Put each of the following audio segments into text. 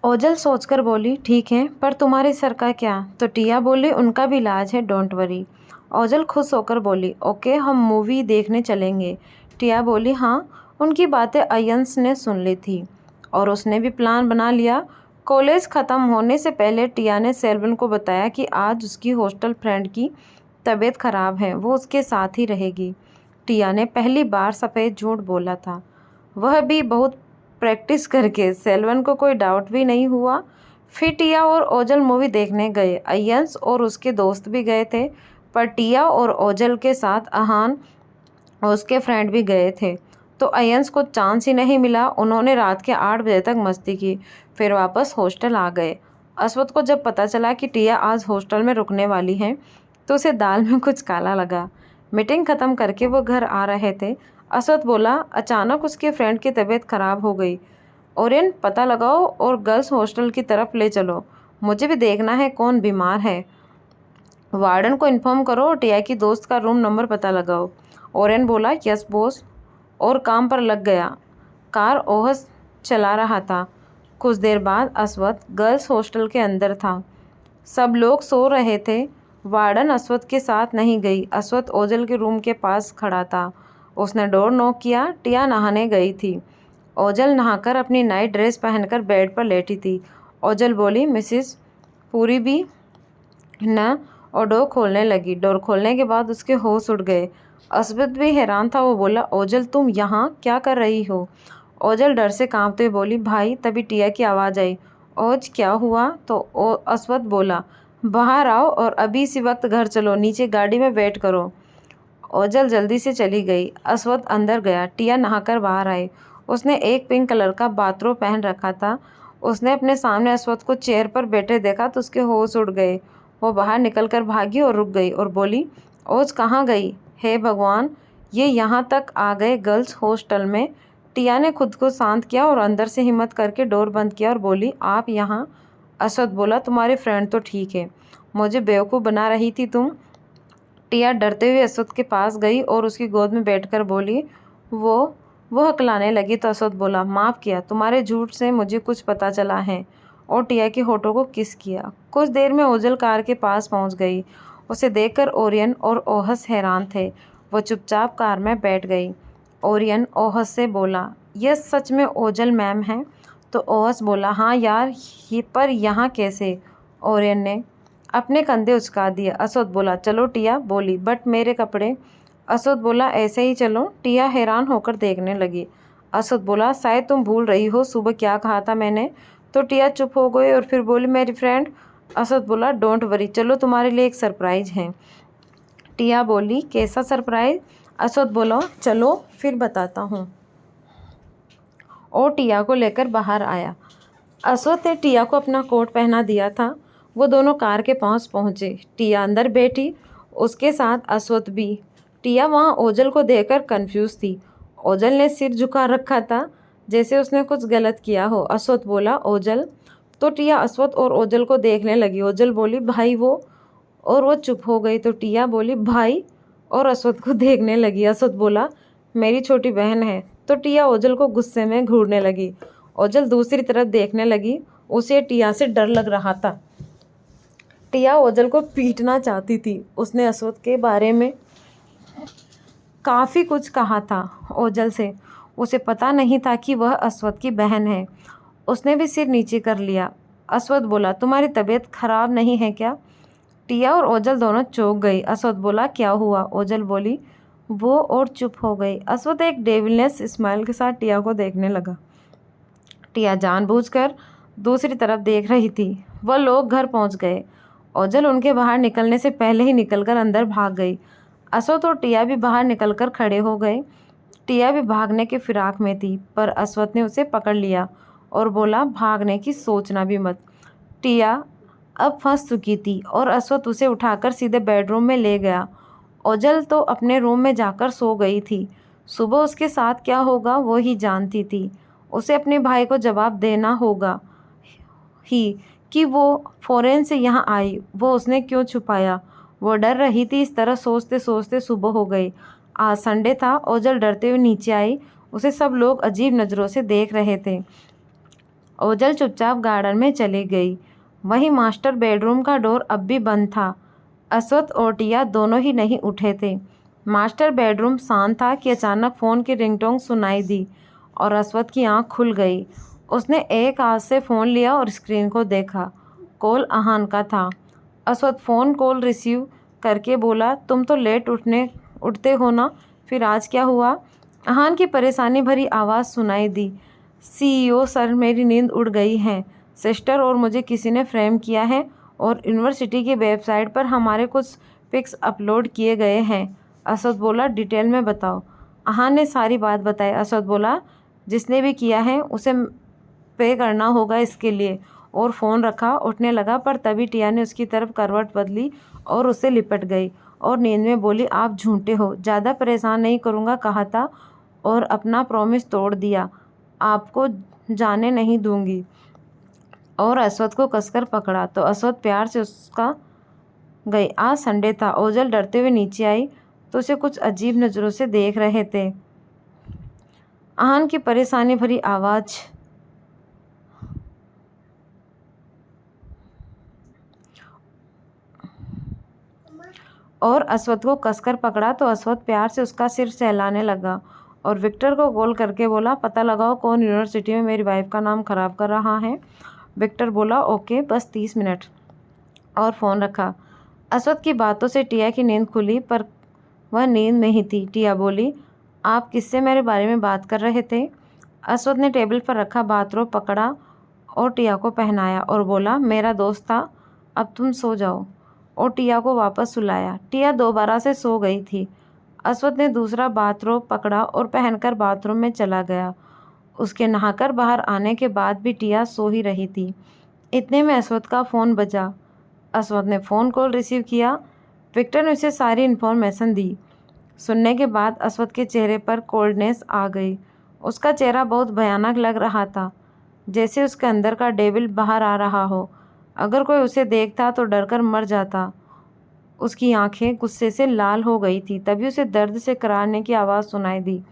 ओजल सोचकर बोली, ठीक है, पर तुम्हारे सर का क्या? तो टिया बोली, उनका भी इलाज है, डोंट वरी। ओजल खुश होकर बोली, ओके, हम मूवी देखने चलेंगे। टिया बोली, हाँ। उनकी बातें अयंस ने सुन ली थी और उसने भी प्लान बना लिया। कॉलेज ख़त्म होने से पहले टिया ने सेल्वन को बताया कि आज उसकी हॉस्टल फ्रेंड की तबीयत खराब है, वो उसके साथ ही रहेगी। टिया ने पहली बार सफ़ेद झूठ बोला था, वह भी बहुत प्रैक्टिस करके। सेल्वन को कोई डाउट भी नहीं हुआ। फिर टिया और ओजल मूवी देखने गए। अयंस और उसके दोस्त भी गए थे, पर टिया और ओजल के साथ अहान और उसके फ्रेंड भी गए थे, तो अयंस को चांस ही नहीं मिला। उन्होंने रात के 8 बजे तक मस्ती की, फिर वापस हॉस्टल आ गए। अश्वथ को जब पता चला कि टिया आज हॉस्टल में रुकने वाली है, तो उसे दाल में कुछ काला लगा। मीटिंग ख़त्म करके वो घर आ रहे थे। अश्वथ बोला, अचानक उसके फ्रेंड की तबीयत खराब हो गई। ओरियन, पता लगाओ और गर्ल्स हॉस्टल की तरफ ले चलो, मुझे भी देखना है कौन बीमार है। वार्डन को इन्फॉर्म करो और टिया की दोस्त का रूम नंबर पता लगाओ। ओरेन बोला, यस बॉस, और काम पर लग गया। कार ओहस चला रहा था। कुछ देर बाद अश्वथ गर्ल्स हॉस्टल के अंदर था। सब लोग सो रहे थे। वार्डन अश्वथ के साथ नहीं गई। अश्वथ ओजल के रूम के पास खड़ा था। उसने डोर नॉक किया। टिया नहाने गई थी। ओजल नहाकर अपनी नाइट ड्रेस पहनकर बेड पर लेटी थी। ओजल बोली, मिसिस पूरी भी न, और डोर खोलने लगी। डोर खोलने के बाद उसके होश उड़ गए। अश्वथ भी हैरान था। वो बोला, ओजल तुम यहाँ क्या कर रही हो? ओजल डर से कांपते हुए बोली, भाई। तभी टिया की आवाज़ आई, ओज क्या हुआ? तो अश्वथ बोला, बाहर आओ और अभी इसी वक्त घर चलो, नीचे गाड़ी में वेट करो। ओजल जल्दी से चली गई। अश्वथ अंदर गया। टिया नहाकर बाहर आई। उसने एक पिंक कलर का बाथरोब पहन रखा था। उसने अपने सामने अश्वथ को चेयर पर बैठे देखा तो उसके होश उड़ गए। वो बाहर निकलकर भागी और रुक गई और बोली, ओज कहाँ गई? हे भगवान, ये यहाँ तक आ गए गर्ल्स हॉस्टल में। टिया ने खुद को शांत किया और अंदर से हिम्मत करके डोर बंद किया और बोली, आप यहाँ? अश्वथ बोला, तुम्हारी फ्रेंड तो ठीक है, मुझे बेवकूफ़ बना रही थी तुम। टिया डरते हुए अश्वथ के पास गई और उसकी गोद में बैठकर बोली, वो हकलाने लगी तो अश्वथ बोला, माफ़ किया, तुम्हारे झूठ से मुझे कुछ पता चला है, और टिया के होठों को किस किया। कुछ देर में ओजल कार के पास पहुंच गई। उसे देखकर ओरियन और ओहस हैरान थे। वो चुपचाप कार में बैठ गई। ओरियन ओहस से बोला, यह सच में ओजल मैम है? तो ओहस बोला, हाँ यार, ये पर यहाँ कैसे? ओरियन ने अपने कंधे उचका दिए। अश्वथ बोला, चलो। टिया बोली, बट मेरे कपड़े? अश्वथ बोला, ऐसे ही चलो। टिया हैरान होकर देखने लगी। अश्वथ बोला, शायद तुम भूल रही हो सुबह क्या कहा था मैंने। तो टिया चुप हो गई और फिर बोली, मेरी फ्रेंड। अश्वथ बोला, डोंट वरी, चलो तुम्हारे लिए एक सरप्राइज है। टिया बोली, कैसा सरप्राइज? अश्वथ बोला, चलो फिर बताता हूँ, और टिया को लेकर बाहर आया। अश्वथ ने टिया को अपना कोट पहना दिया था। वो दोनों कार के पास पहुँचे। टिया अंदर बैठी, उसके साथ अश्वथ भी। टिया वहाँ ओजल को देखकर कंफ्यूज थी। ओजल ने सिर झुका रखा था, जैसे उसने कुछ गलत किया हो। अश्वथ बोला, ओजल। तो टिया अश्वथ और ओजल को देखने लगी। ओजल बोली, भाई वो, और वो चुप हो गई। तो टिया बोली, भाई, और अश्वथ को देखने लगी। अश्वथ बोला, मेरी छोटी बहन है। तो टिया ओजल को गुस्से में घूरने लगी। ओजल दूसरी तरफ देखने लगी। उसे टिया से डर लग रहा था। टिया ओजल को पीटना चाहती थी। उसने अश्वथ के बारे में काफ़ी कुछ कहा था ओजल से। उसे पता नहीं था कि वह अश्वथ की बहन है। उसने भी सिर नीचे कर लिया। अश्वथ बोला, तुम्हारी तबीयत खराब नहीं है क्या? टिया और ओजल दोनों चौंक गई। अश्वथ बोला, क्या हुआ? ओजल बोली, वो, और चुप हो गई। अश्वथ एक डेविलनेस स्माइल के साथ टिया को देखने लगा। टिया जानबूझकर दूसरी तरफ देख रही थी। वह लोग घर पहुंच गए। ओजल उनके बाहर निकलने से पहले ही निकलकर अंदर भाग गई। अश्वथ और टिया भी बाहर निकलकर खड़े हो गए। टिया भी भागने के फिराक में थी, पर अश्वथ ने उसे पकड़ लिया और बोला, भागने की सोचना भी मत। टिया अब फंस चुकी थी और अश्वथ उसे उठाकर सीधे बेडरूम में ले गया। ओजल तो अपने रूम में जाकर सो गई थी। सुबह उसके साथ क्या होगा वो ही जानती थी। उसे अपने भाई को जवाब देना होगा ही कि वो फ़ौरन से यहाँ आई। वो उसने क्यों छुपाया? वो डर रही थी। इस तरह सोचते सोचते सुबह हो गई। आज संडे था। ओजल डरते हुए नीचे आई। उसे सब लोग अजीब नज़रों से देख रहे थे। ओजल चुपचाप गार्डन में चली गई। वहीं मास्टर बेडरूम का डोर अब भी बंद था। अश्वथ और टिया दोनों ही नहीं उठे थे। मास्टर बेडरूम शांत था कि अचानक फ़ोन की रिंगटोन सुनाई दी और अश्वथ की आंख खुल गई। उसने एक हाथ से फ़ोन लिया और स्क्रीन को देखा। कॉल अहान का था। अश्वथ फ़ोन कॉल रिसीव करके बोला, तुम तो लेट उठते हो ना, फिर आज क्या हुआ? अहान की परेशानी भरी आवाज़ सुनाई दी। सीईओ सर, मेरी नींद उड़ गई है सिस्टर, और मुझे किसी ने फ्रेम किया है और यूनिवर्सिटी की वेबसाइट पर हमारे कुछ पिक्स अपलोड किए गए हैं। अश्वथ बोला, डिटेल में बताओ। अहान ने सारी बात बताई। अश्वथ बोला, जिसने भी किया है उसे पे करना होगा इसके लिए, और फ़ोन रखा, उठने लगा, पर तभी टिया ने उसकी तरफ करवट बदली और उससे लिपट गई और नींद में बोली, आप झूठे हो, ज़्यादा परेशान नहीं करूँगा कहा था और अपना प्रॉमिस तोड़ दिया, आपको जाने नहीं दूंगी। और अश्वथ को कसकर पकड़ा तो अश्वथ प्यार से उसका गई। आज संडे था। ओजल डरते हुए नीचे आई तो उसे कुछ अजीब नज़रों से देख रहे थे। आहान की परेशानी भरी आवाज़ और अश्वथ को कसकर पकड़ा तो अश्वथ प्यार से उसका सिर सहलाने लगा और विक्टर को कॉल करके बोला, पता लगाओ कौन यूनिवर्सिटी में मेरी वाइफ का नाम ख़राब कर रहा है। विक्टर बोला, ओके, बस 30 मिनट, और फ़ोन रखा। अश्वथ की बातों से टिया की नींद खुली, पर वह नींद में ही थी। टिया बोली, आप किससे मेरे बारे में बात कर रहे थे? अश्वथ ने टेबल पर रखा बाथरोब पकड़ा और टिया को पहनाया और बोला, मेरा दोस्त था, अब तुम सो जाओ, और टिया को वापस सुलाया। टिया दोबारा से सो गई थी। अश्वथ ने दूसरा बाथरोब पकड़ा और पहनकर बाथरूम में चला गया। उसके नहाकर बाहर आने के बाद भी टिया सो ही रही थी। इतने में अश्वथ का फ़ोन बजा। अश्वथ ने फ़ोन कॉल रिसीव किया। विक्टर ने उसे सारी इन्फॉर्मेशन दी। सुनने के बाद अश्वथ के चेहरे पर कोल्डनेस आ गई। उसका चेहरा बहुत भयानक लग रहा था, जैसे उसके अंदर का डेविल बाहर आ रहा हो। अगर कोई उसे देखता तो डरकर मर जाता। उसकी आंखें गुस्से से लाल हो गई थी। तभी उसे दर्द से कराहने की आवाज़ सुनाई दी।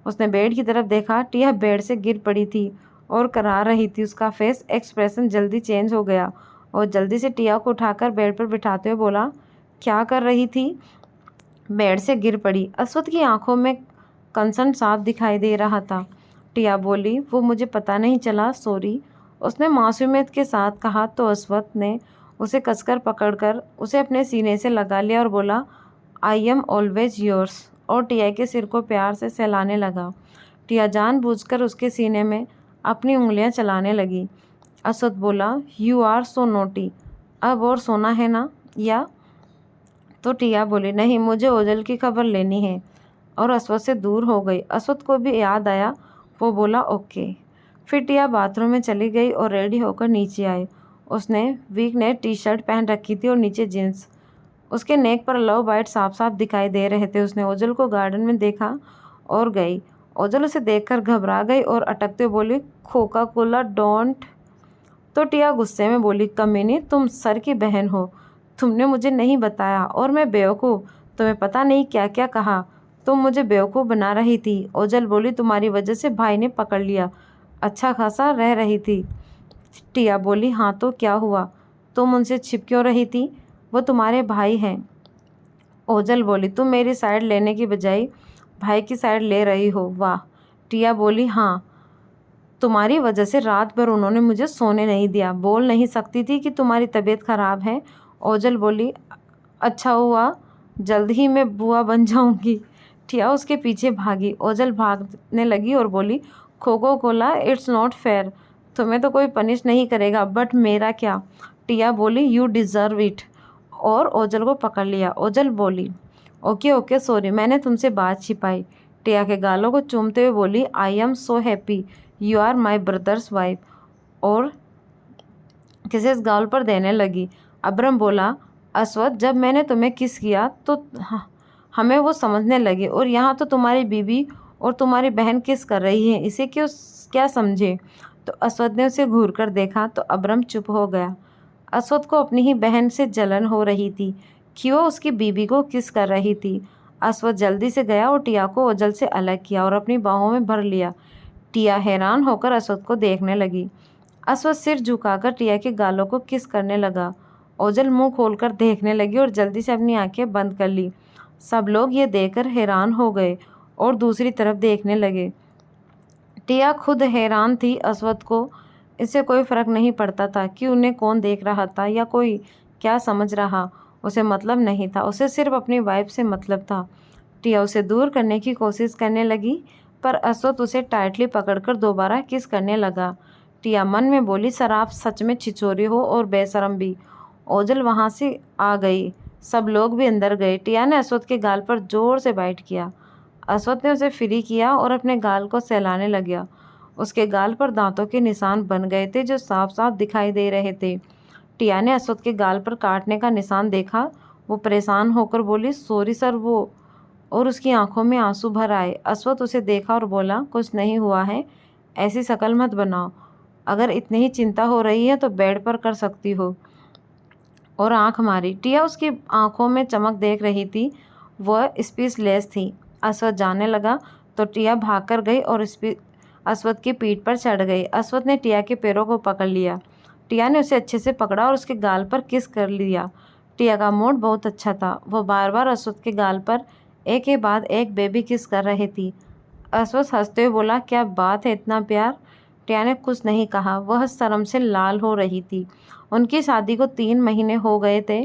उसने बेड की तरफ देखा। टिया बेड से गिर पड़ी थी और करा रही थी। उसका फेस एक्सप्रेशन जल्दी चेंज हो गया और जल्दी से टिया को उठाकर बेड पर बिठाते हुए बोला, क्या कर रही थी? बेड से गिर पड़ी। अश्वथ की आंखों में कंसर्न साफ दिखाई दे रहा था। टिया बोली, वो मुझे पता नहीं चला, सॉरी, उसने मासूमियत के साथ कहा तो अश्वथ ने उसे कसकर पकड़कर उसे अपने सीने से लगा लिया और बोला, आई एम ऑलवेज योर्स, और टिया के सिर को प्यार से सहलाने लगा। टिया जानबूझकर उसके सीने में अपनी उंगलियां चलाने लगी। अश्वथ बोला, यू आर सो नोटी, अब और सोना है ना? या तो टिया बोली, नहीं, मुझे ओजल की खबर लेनी है, और अश्वथ से दूर हो गई। अश्वथ को भी याद आया। वो बोला, ओके। फिर टिया बाथरूम में चली गई और रेडी होकर नीचे आई। उसने वीक नेक टी शर्ट पहन रखी थी और नीचे जींस। उसके नेक पर लव बाइट साफ साफ दिखाई दे रहे थे। उसने ओजल को गार्डन में देखा और गई। ओजल उसे देखकर घबरा गई और अटकते हुए बोली, कोका कोला डोंट। तो टिया गुस्से में बोली, कमीनी, तुम सर की बहन हो, तुमने मुझे नहीं बताया, और मैं बेवकूफ़, तुम्हें पता नहीं क्या क्या कहा, तुम मुझे बेवकूफ़ बना रही थी। ओजल बोली, तुम्हारी वजह से भाई ने पकड़ लिया, अच्छा खासा रह रही थी। टिया बोली, हाँ तो क्या हुआ, तुम उनसे छिप क्यों रही थी? वो तुम्हारे भाई हैं। ओजल बोली, तुम मेरी साइड लेने की बजाय भाई की साइड ले रही हो। वाह। टिया बोली, हाँ, तुम्हारी वजह से रात भर उन्होंने मुझे सोने नहीं दिया, बोल नहीं सकती थी कि तुम्हारी तबीयत ख़राब है। ओजल बोली, अच्छा हुआ, जल्द ही मैं बुआ बन जाऊंगी। टिया उसके पीछे भागी। ओजल भागने लगी और बोली, Coca Cola, it's not fair, तुम्हें तो कोई पनिश नहीं करेगा, बट मेरा क्या? टिया बोली, यू डिज़र्व इट, और ओजल को पकड़ लिया। ओजल बोली, ओके ओके, सॉरी, मैंने तुमसे बात छिपाई। टिया के गालों को चूमते हुए बोली, I am so happy you are my brother's wife, और किसेस गाल पर देने लगी। अब्रम बोला, अश्वथ, जब मैंने तुम्हें किस किया तो हमें वो समझने लगे, और यहाँ तो तुम्हारी बीबी और तुम्हारी बहन किस कर रही हैं, इसे क्यों क्या समझे? तो अश्वथ ने उसे घूर कर देखा तो अब्रम चुप हो गया। अश्वथ को अपनी ही बहन से जलन हो रही थी कि वो उसकी बीबी को किस कर रही थी। अश्वथ जल्दी से गया और टिया को ओजल से अलग किया और अपनी बाहों में भर लिया। टिया हैरान होकर अश्वथ को देखने लगी। अश्वथ सिर झुकाकर टिया के गालों को किस करने लगा। ओजल मुंह खोलकर देखने लगी और जल्दी से अपनी आंखें बंद कर ली। सब लोग ये देखकर हैरान हो गए और दूसरी तरफ देखने लगे। टिया खुद हैरान थी। अश्वथ को इससे कोई फर्क नहीं पड़ता था कि उन्हें कौन देख रहा था या कोई क्या समझ रहा, उसे मतलब नहीं था। उसे सिर्फ अपनी वाइफ से मतलब था। टिया उसे दूर करने की कोशिश करने लगी पर अश्वथ उसे टाइटली पकड़कर दोबारा किस करने लगा। टिया मन में बोली, सर आप सच में छिछोरे हो और बेशरम भी। ओजल वहाँ से आ गई। सब लोग भी अंदर गए। टिया ने अश्वथ के गाल पर जोर से बाइट किया। अश्वथ ने उसे फ्री किया और अपने गाल को सहलाने लगा। उसके गाल पर दांतों के निशान बन गए थे जो साफ साफ दिखाई दे रहे थे। टिया ने अश्वथ के गाल पर काटने का निशान देखा। वो परेशान होकर बोली, सॉरी सर वो, और उसकी आंखों में आंसू भर आए। अश्वथ उसे देखा और बोला, कुछ नहीं हुआ है, ऐसी शक्ल मत बनाओ। अगर इतनी ही चिंता हो रही है तो बेड पर कर सकती हो। और आंख मारी। टिया उसकी आंखों में चमक देख रही थी। वह स्पीचलेस थी। अश्वथ जाने लगा तो टिया भागकर गई और अश्वथ की पीठ पर चढ़ गई। अश्वथ ने टिया के पैरों को पकड़ लिया। टिया ने उसे अच्छे से पकड़ा और उसके गाल पर किस कर लिया। टिया का मूड बहुत अच्छा था। वह बार बार अश्वथ के गाल पर एक के बाद एक बेबी किस कर रही थी। अश्वथ हंसते हुए बोला, क्या बात है, इतना प्यार। टिया ने कुछ नहीं कहा। वह शर्म से लाल हो रही थी। उनकी शादी को 3 महीने हो गए थे।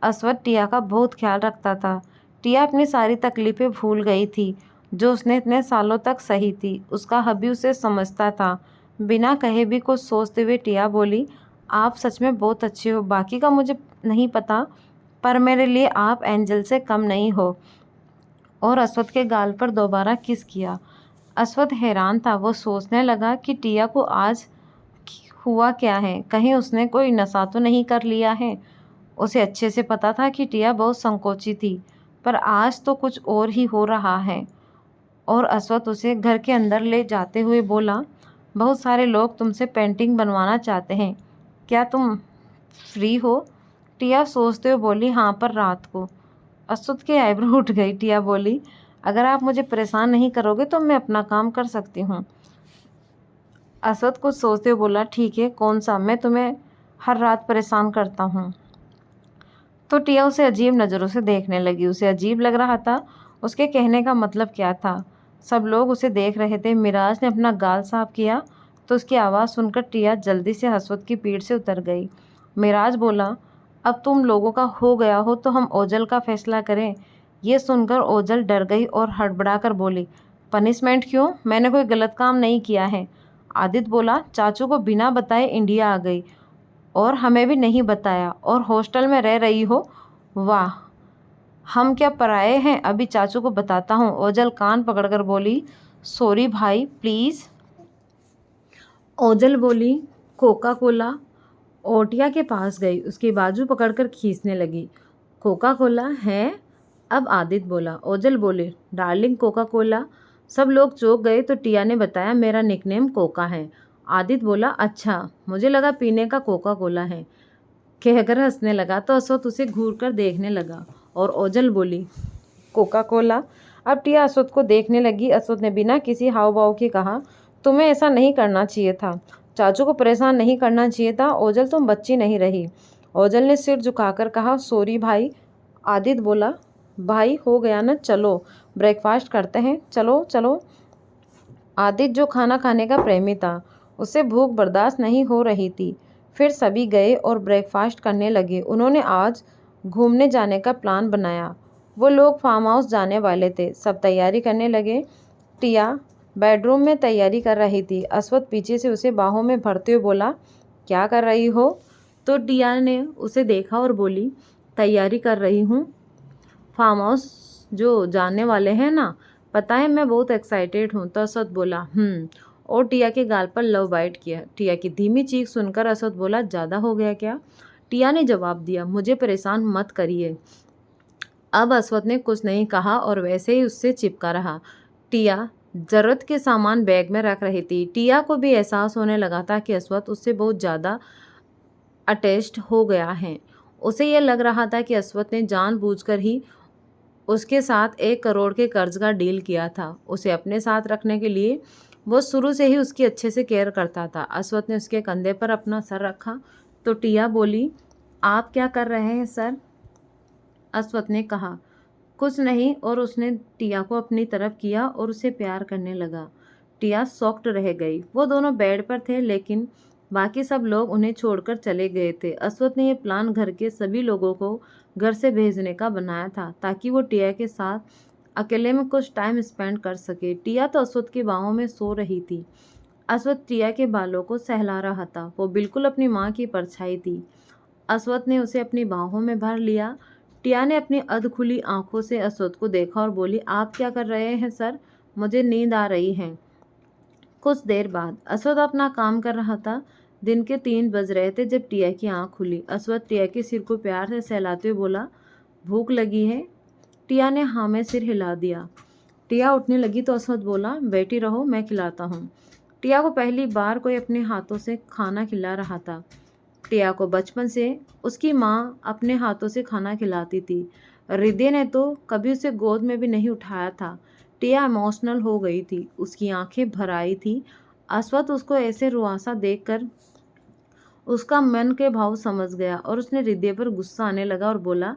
अश्वथ टिया का बहुत ख्याल रखता था। टिया अपनी सारी तकलीफ़ें भूल गई थी जो उसने इतने सालों तक सही थी। उसका हबी उसे समझता था। बिना कहे भी कुछ सोचते हुए टिया बोली, आप सच में बहुत अच्छे हो, बाकी का मुझे नहीं पता, पर मेरे लिए आप एंजल से कम नहीं हो। और अश्वथ के गाल पर दोबारा किस किया। अश्वथ हैरान था। वो सोचने लगा कि टिया को आज हुआ क्या है, कहीं उसने कोई नशा तो नहीं कर लिया है। उसे अच्छे से पता था कि टिया बहुत संकोची थी, पर आज तो कुछ और ही हो रहा है। और अश्वथ उसे घर के अंदर ले जाते हुए बोला, बहुत सारे लोग तुमसे पेंटिंग बनवाना चाहते हैं, क्या तुम फ्री हो। टिया सोचते हुए बोली, हाँ पर रात को। अश्वथ की आईब्रो उठ गई। टिया बोली, अगर आप मुझे परेशान नहीं करोगे तो मैं अपना काम कर सकती हूँ। अश्वथ कुछ सोचते हुए बोला, ठीक है, कौन सा, मैं तुम्हें हर रात परेशान करता हूँ। तो टिया उसे अजीब नज़रों से देखने लगी। उसे अजीब लग रहा था उसके कहने का मतलब क्या था। सब लोग उसे देख रहे थे। मिराज ने अपना गाल साफ किया तो उसकी आवाज़ सुनकर टिया जल्दी से अश्वथ की पीठ से उतर गई। मिराज बोला, अब तुम लोगों का हो गया हो तो हम ओजल का फैसला करें। ये सुनकर ओजल डर गई और हड़बड़ाकर बोली, पनिशमेंट क्यों, मैंने कोई गलत काम नहीं किया है। आदित्य बोला, चाचू को बिना बताए इंडिया आ गई और हमें भी नहीं बताया, और हॉस्टल में रह रही हो। वाह, हम क्या पराए हैं, अभी चाचू को बताता हूँ। ओजल कान पकड़कर बोली, सॉरी भाई प्लीज़। ओजल बोली, कोका कोला। ओटिया के पास गई, उसकी बाजू पकड़कर खींचने लगी। कोका कोला है। अब आदित्य बोला। ओजल बोली, डार्लिंग कोका कोला। सब लोग चौंक गए तो टिया ने बताया, मेरा निकनेम कोका है। आदित्य बोला, अच्छा, मुझे लगा पीने का कोका कोला है। कहकर हंसने लगा तो अश्वथ उसे घूर कर देखने लगा और ओजल बोली, कोका कोला। अब टिया अश्वथ को देखने लगी। अश्वथ ने बिना किसी हाव भाव के कहा, तुम्हें ऐसा नहीं करना चाहिए था, चाचू को परेशान नहीं करना चाहिए था। ओजल तुम बच्ची नहीं रही। ओजल ने सिर झुकाकर कहा, सॉरी भाई। आदित्य बोला, भाई हो गया ना, चलो ब्रेकफास्ट करते हैं, चलो चलो। आदित्य जो खाना खाने का प्रेमी था, उसे भूख बर्दाश्त नहीं हो रही थी। फिर सभी गए और ब्रेकफास्ट करने लगे। उन्होंने आज घूमने जाने का प्लान बनाया। वो लोग फार्म हाउस जाने वाले थे। सब तैयारी करने लगे। टिया बेडरूम में तैयारी कर रही थी। अश्वथ पीछे से उसे बाहों में भरते हुए बोला, क्या कर रही हो। तो टिया ने उसे देखा और बोली, तैयारी कर रही हूँ, फार्म हाउस जो जाने वाले हैं ना, पता है मैं बहुत एक्साइटेड हूँ। तो अश्वथ बोला, और टिया के गाल पर लव बाइट किया। टिया की धीमी चीख सुनकर अश्वथ बोला, ज़्यादा हो गया क्या। टिया ने जवाब दिया, मुझे परेशान मत करिए। अब अश्वथ ने कुछ नहीं कहा और वैसे ही उससे चिपका रहा। टिया ज़रूरत के सामान बैग में रख रही थी। टिया को भी एहसास होने लगा था कि अश्वथ उससे बहुत ज़्यादा अटैच्ड हो गया है। उसे यह लग रहा था कि अश्वथ ने जानबूझकर ही उसके साथ 1 करोड़ के कर्ज का डील किया था, उसे अपने साथ रखने के लिए। वो शुरू से ही उसकी अच्छे से केयर करता था। अस्वत ने उसके कंधे पर अपना सर रखा तो टिया बोली, आप क्या कर रहे हैं सर? अस्वत ने कहा, कुछ नहीं, और उसने टिया को अपनी तरफ किया और उसे प्यार करने लगा। टिया शॉक्ड रह गई। वो दोनों बेड पर थे, लेकिन बाकी सब लोग उन्हें छोड़कर चले गए थे। अस्वत ने यह प्लान घर के सभी लोगों को घर से भेजने का बनाया था, ताकि वो टिया के साथ अकेले में कुछ टाइम स्पेंड कर सके। टिया तो अस्वत की बाहों में सो रही थी। अस्वत टिया के बालों को सहला रहा था। वो बिल्कुल अपनी माँ की परछाई थी। अस्वत ने उसे अपनी बाहों में भर लिया। टिया ने अपनी अधखुली आंखों से अस्वत को देखा और बोली, आप क्या कर रहे हैं सर? मुझे नींद आ रही है। कुछ देर बाद अस्वत अपना काम कर रहा था। दिन के 3 बज रहे थे जब टिया की आंख खुली। अस्वत टिया के सिर को प्यार से सहलाते हुए बोला, भूख लगी है? टिया ने हाँ में सिर हिला दिया। टिया उठने लगी तो अस्वत बोला, बैठी रहो, मैं खिलाता हूँ। टिया को पहली बार कोई अपने हाथों से खाना खिला रहा था। टिया को बचपन से उसकी माँ अपने हाथों से खाना खिलाती थी। हृदय ने तो कभी उसे गोद में भी नहीं उठाया था। टिया इमोशनल हो गई थी, उसकी आंखें भर आई थी। अस्वत उसको ऐसे रुआसा देखकर उसका मन के भाव समझ गया और उसने हृदय पर गुस्सा आने लगा और बोला,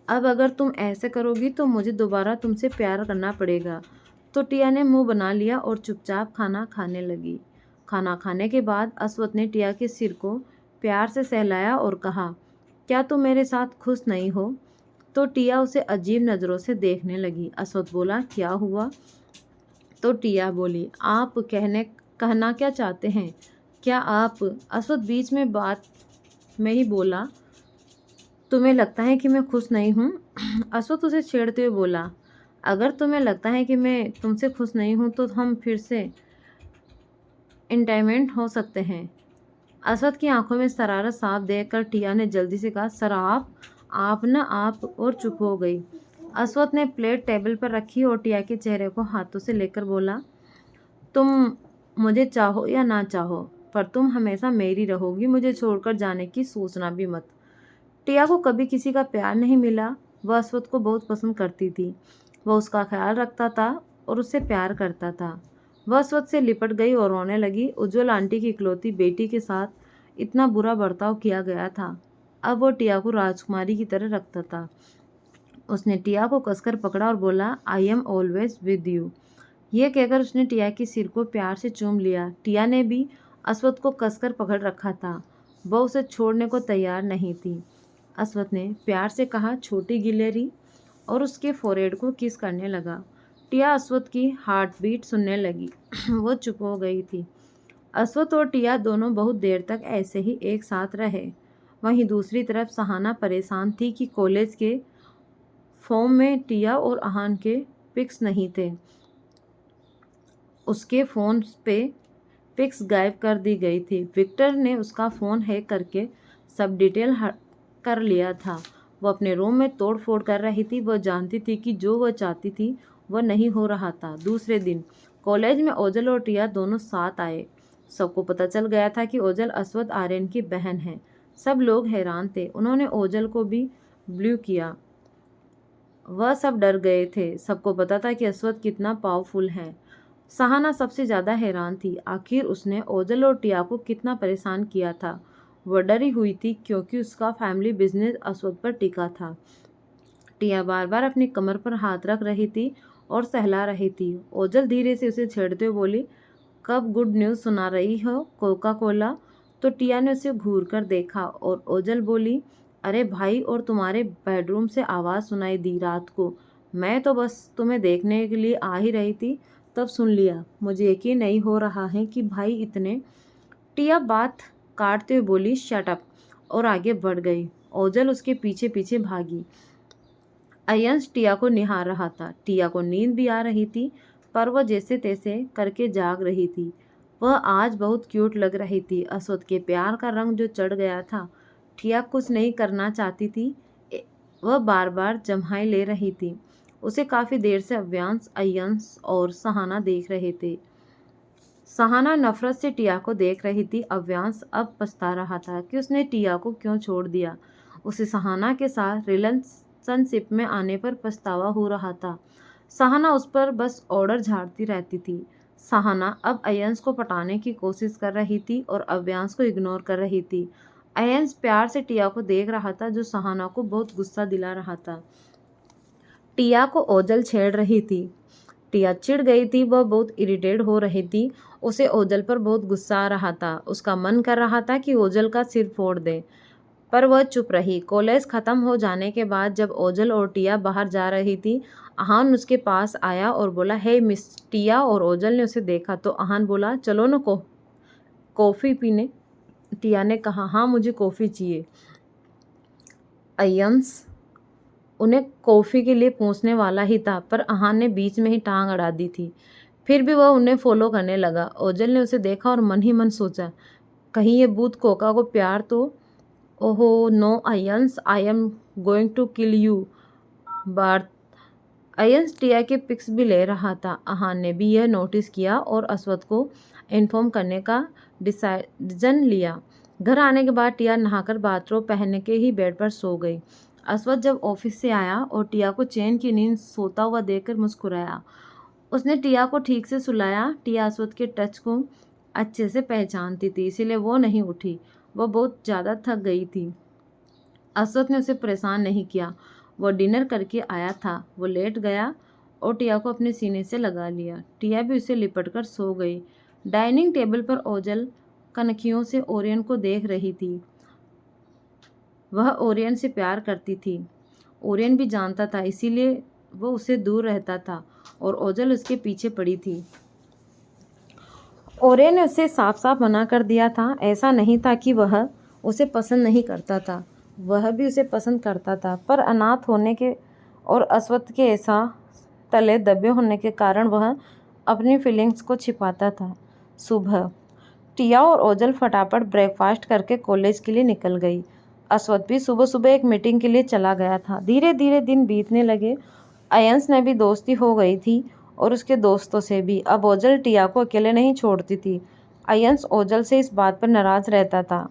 अब अगर तुम ऐसे करोगी तो मुझे दोबारा तुमसे प्यार करना पड़ेगा। तो टिया ने मुंह बना लिया और चुपचाप खाना खाने लगी। खाना खाने के बाद अस्वत ने टिया के सिर को प्यार से सहलाया और कहा, क्या तुम मेरे साथ खुश नहीं हो? तो टिया उसे अजीब नज़रों से देखने लगी। अस्वत बोला, क्या हुआ? तो टिया बोली, आप कहना क्या चाहते हैं? क्या आप? अस्वत बीच में बात में ही बोला, तुम्हें लगता है कि मैं खुश नहीं हूँ? अस्वत उसे छेड़ते हुए बोला, अगर तुम्हें लगता है कि मैं तुमसे खुश नहीं हूँ तो हम फिर से इंटाइमेंट हो सकते हैं। अस्वत की आंखों में शरारत साफ देखकर टिया ने जल्दी से कहा, सर आप ना आप, और चुप हो गई। अस्वत ने प्लेट टेबल पर रखी और टिया के चेहरे को हाथों से लेकर बोला, तुम मुझे चाहो या ना चाहो, पर तुम हमेशा मेरी रहोगी। मुझे छोड़कर जाने की सोचना भी मत। टिया को कभी किसी का प्यार नहीं मिला। वह अस्वत को बहुत पसंद करती थी। वह उसका ख्याल रखता था और उससे प्यार करता था। वह अस्वत से लिपट गई और रोने लगी। उज्ज्वल आंटी की इकलौती बेटी के साथ इतना बुरा बर्ताव किया गया था। अब वो टिया को राजकुमारी की तरह रखता था। उसने टिया को कसकर पकड़ा और बोला, I am always with you. यह कहकर उसने टिया के सिर को प्यार से चूम लिया। टिया ने भी अस्वत को कसकर पकड़ रखा था। वह उसे छोड़ने को तैयार नहीं थी। अस्वत ने प्यार से कहा, छोटी गिलहरी, और उसके फोरहेड को किस करने लगा। टिया अस्वत की हार्ट बीट सुनने लगी। वो चुप हो गई थी। अस्वत और टिया दोनों बहुत देर तक ऐसे ही एक साथ रहे। वहीं दूसरी तरफ सहाना परेशान थी कि कॉलेज के फॉर्म में टिया और अहान के पिक्स नहीं थे। उसके फ़ोन पे पिक्स गायब कर दी गई थी। विक्टर ने उसका फ़ोन हैक करके सब डिटेल कर लिया था। वो अपने रूम में तोड़ फोड़ कर रही थी। वह जानती थी कि जो वह चाहती थी वह नहीं हो रहा था। दूसरे दिन कॉलेज में ओजल और टिया दोनों साथ आए। सबको पता चल गया था कि ओजल अस्वत आर्यन की बहन है। सब लोग हैरान थे। उन्होंने ओजल को भी ब्लू किया। वह सब डर गए थे। सबको पता था कि अस्वत कितना पावरफुल है। सहाना सबसे ज़्यादा हैरान थी। आखिर उसने ओजल और टिया को कितना परेशान किया था। वह डरी हुई थी क्योंकि उसका फैमिली बिजनेस अस्वत पर टिका था। टिया बार बार अपनी कमर पर हाथ रख रही थी और सहला रही थी। ओजल धीरे से उसे छेड़ते हुए बोली, कब गुड न्यूज़ सुना रही हो कोका कोला? तो टिया ने उसे घूर कर देखा और ओजल बोली, अरे भाई, और तुम्हारे बेडरूम से आवाज़ सुनाई दी रात को। मैं तो बस तुम्हें देखने के लिए आ ही रही थी, तब सुन लिया। मुझे यकीन नहीं हो रहा है कि भाई इतने। टिया बात काटते हुए बोली, शट अप, और आगे बढ़ गई। ओजल उसके पीछे पीछे भागी। अयंश टिया को निहार रहा था। टिया को नींद भी आ रही थी, पर वह जैसे तैसे करके जाग रही थी। वह आज बहुत क्यूट लग रही थी। अस्वत के प्यार का रंग जो चढ़ गया था। टिया कुछ नहीं करना चाहती थी। वह बार बार जम्हाई ले रही थी। उसे काफ़ी देर से अव्यांश, अयंश और सहाना देख रहे थे। सहाना नफरत से टिया को देख रही थी। अव्यांश अब पछता रहा था कि उसने टिया को क्यों छोड़ दिया। उसे सहाना के साथ रिलेशनशिप में आने पर पछतावा हो रहा था। सहाना उस पर बस ऑर्डर झाड़ती रहती थी। सहाना अब अयंस को पटाने की कोशिश कर रही थी और अव्यांश को इग्नोर कर रही थी। अयंस प्यार से टिया को देख रहा था, जो सहाना को बहुत गुस्सा दिला रहा था। टिया को ओजल छेड़ रही थी। टिया चिढ़ गई थी, वह बहुत इरिटेट हो रही थी। उसे ओजल पर बहुत गुस्सा आ रहा था। उसका मन कर रहा था कि ओजल का सिर फोड़ दे, पर वह चुप रही। कॉलेज खत्म हो जाने के बाद जब ओजल और टिया बाहर जा रही थी, अहान उसके पास आया और बोला, हे मिस टिया। और ओजल ने उसे देखा तो अहान बोला, चलो न कॉफ़ी पीने। टिया ने कहा, हाँ मुझे कॉफ़ी चाहिए। अयंस उन्हें कॉफ़ी के लिए पूछने वाला ही था, पर अहान ने बीच में ही टांग अड़ा दी थी। फिर भी वह उन्हें फॉलो करने लगा। ओजल ने उसे देखा और मन ही मन सोचा, कहीं ये भूत कोका को प्यार तो। ओहो नो अयंस, I am going to kill you. बार्थ अयंस टिया के पिक्स भी ले रहा था। अहान ने भी यह नोटिस किया और अश्वथ को इन्फॉर्म करने का डिसीजन लिया। घर आने के बाद टिया नहाकर बाथरोब पहन के ही बेड पर सो गई। अश्वथ जब ऑफिस से आया और टिया को चैन की नींद सोता हुआ देखकर मुस्कुराया। उसने टिया को ठीक से सुलाया। टिया अश्वथ के टच को अच्छे से पहचानती थी, इसीलिए वो नहीं उठी। वह बहुत ज़्यादा थक गई थी। अश्वथ ने उसे परेशान नहीं किया। वो डिनर करके आया था। वो लेट गया और टिया को अपने सीने से लगा लिया। टिया भी उसे लिपट कर सो गई। डाइनिंग टेबल पर ओजल कनखियों से ओरियन को देख रही थी। वह ओरियन से प्यार करती थी। ओरियन भी जानता था, इसीलिए वो उससे दूर रहता था और ओजल उसके पीछे पड़ी थी। ओरियन ने उसे साफ साफ मना कर दिया था। ऐसा नहीं था कि वह उसे पसंद नहीं करता था, वह भी उसे पसंद करता था, पर अनाथ होने के और अश्वथ के ऐसा तले दबे होने के कारण वह अपनी फीलिंग्स को छिपाता था। सुबह टिया और ओजल फटाफट ब्रेकफास्ट करके कॉलेज के लिए निकल गई। अश्वथ भी सुबह सुबह एक मीटिंग के लिए चला गया था। धीरे धीरे दिन बीतने लगे। अयंस ने भी दोस्ती हो गई थी और उसके दोस्तों से भी। अब ओजल टिया को अकेले नहीं छोड़ती थी। अयंस ओजल से इस बात पर नाराज़ रहता था।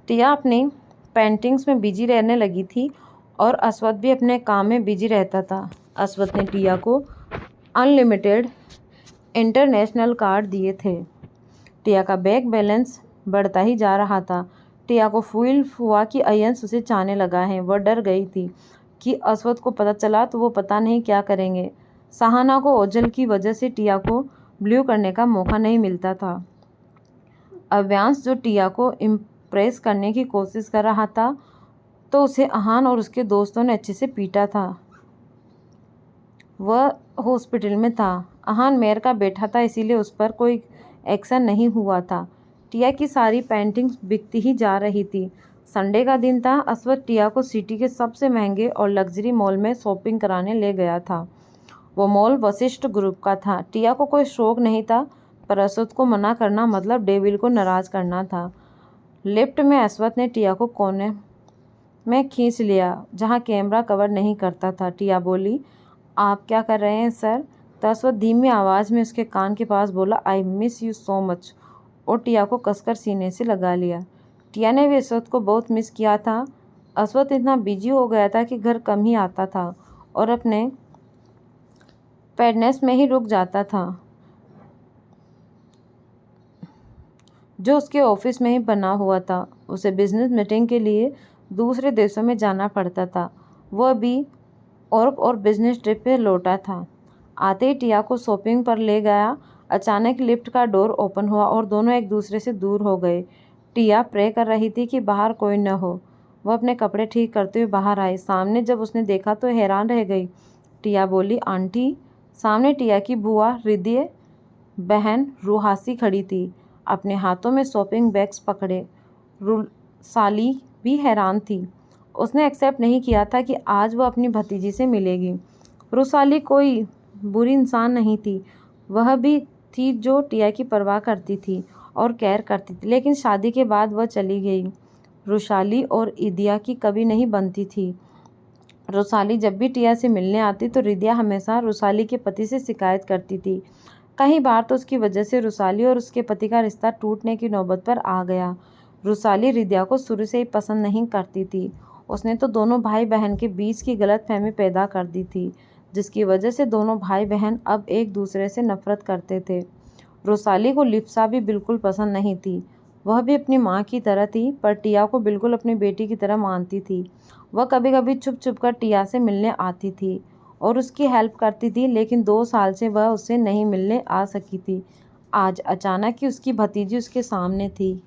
टिया अपनी पेंटिंग्स में बिजी रहने लगी थी और अश्वथ भी अपने काम में बिजी रहता था। अश्वथ ने टिया को अनलिमिटेड इंटरनेशनल कार्ड दिए थे। टिया का बैंक बैलेंस बढ़ता ही जा रहा था। टिया को फील हुआ कि अयंस उसे चाहने लगा है। वह डर गई थी कि अश्वथ को पता चला तो वो पता नहीं क्या करेंगे। सहाना को ओजल की वजह से टिया को ब्लू करने का मौका नहीं मिलता था। अव्यांश जो टिया को इम्प्रेस करने की कोशिश कर रहा था, तो उसे अहान और उसके दोस्तों ने अच्छे से पीटा था। वह हॉस्पिटल में था। अहान मेयर का बेटा था, इसीलिए उस पर कोई एक्शन नहीं हुआ था। टिया की सारी पेंटिंग्स बिकती ही जा रही थी। संडे का दिन था। अश्वथ टिया को सिटी के सबसे महंगे और लग्जरी मॉल में शॉपिंग कराने ले गया था। वो मॉल वशिष्ठ ग्रुप का था। टिया को कोई शौक नहीं था, पर अश्वथ को मना करना मतलब डेविल को नाराज़ करना था। लिफ्ट में अश्वथ ने टिया को कोने में खींच लिया, जहाँ कैमरा कवर नहीं करता था। टिया बोली, आप क्या कर रहे हैं सर? तो अश्वथ धीमी आवाज़ में उसके कान के पास बोला, I miss you so much, और टिया को कसकर सीने से लगा लिया। टिया ने भी अश्वथ को बहुत मिस किया था। अश्वथ इतना बिजी हो गया था कि घर कम ही आता था और अपने पैडनेस में ही रुक जाता था, जो उसके ऑफिस में ही बना हुआ था। उसे बिजनेस मीटिंग के लिए दूसरे देशों में जाना पड़ता था। वह भी यूरोप और बिजनेस ट्रिप पे लौटा था। आते ही टिया को शॉपिंग पर ले गया। अचानक लिफ्ट का डोर ओपन हुआ और दोनों एक दूसरे से दूर हो गए। टिया प्रे कर रही थी कि बाहर कोई न हो। वह अपने कपड़े ठीक करते हुए बाहर आई। सामने जब उसने देखा तो हैरान रह गई। टिया बोली, आंटी। सामने टिया की बुआ हृदय बहन रूहासी खड़ी थी, अपने हाथों में शॉपिंग बैग्स पकड़े। रुसाली भी हैरान थी। उसने एक्सेप्ट नहीं किया था कि आज वह अपनी भतीजी से मिलेगी। रुसाली कोई बुरी इंसान नहीं थी, वह भी थी जो टिया की परवाह करती थी और केयर करती थी, लेकिन शादी के बाद वह चली गई। रुसाली और इदिया की कभी नहीं बनती थी। रुसाली जब भी टिया से मिलने आती तो रिदिया हमेशा रुसाली के पति से शिकायत करती थी। कई बार तो उसकी वजह से रुसाली और उसके पति का रिश्ता टूटने की नौबत पर आ गया। रुसाली रिदिया को शुरू से ही पसंद नहीं करती थी। उसने तो दोनों भाई बहन के बीच की गलतफहमी पैदा कर दी थी, जिसकी वजह से दोनों भाई बहन अब एक दूसरे से नफरत करते थे। रोसाली को लिप्सा भी बिल्कुल पसंद नहीं थी। वह भी अपनी माँ की तरह थी, पर टिया को बिल्कुल अपनी बेटी की तरह मानती थी। वह कभी कभी छुप छुप कर टिया से मिलने आती थी और उसकी हेल्प करती थी, लेकिन 2 साल से वह उससे नहीं मिलने आ सकी थी। आज अचानक ही उसकी भतीजी उसके सामने थी।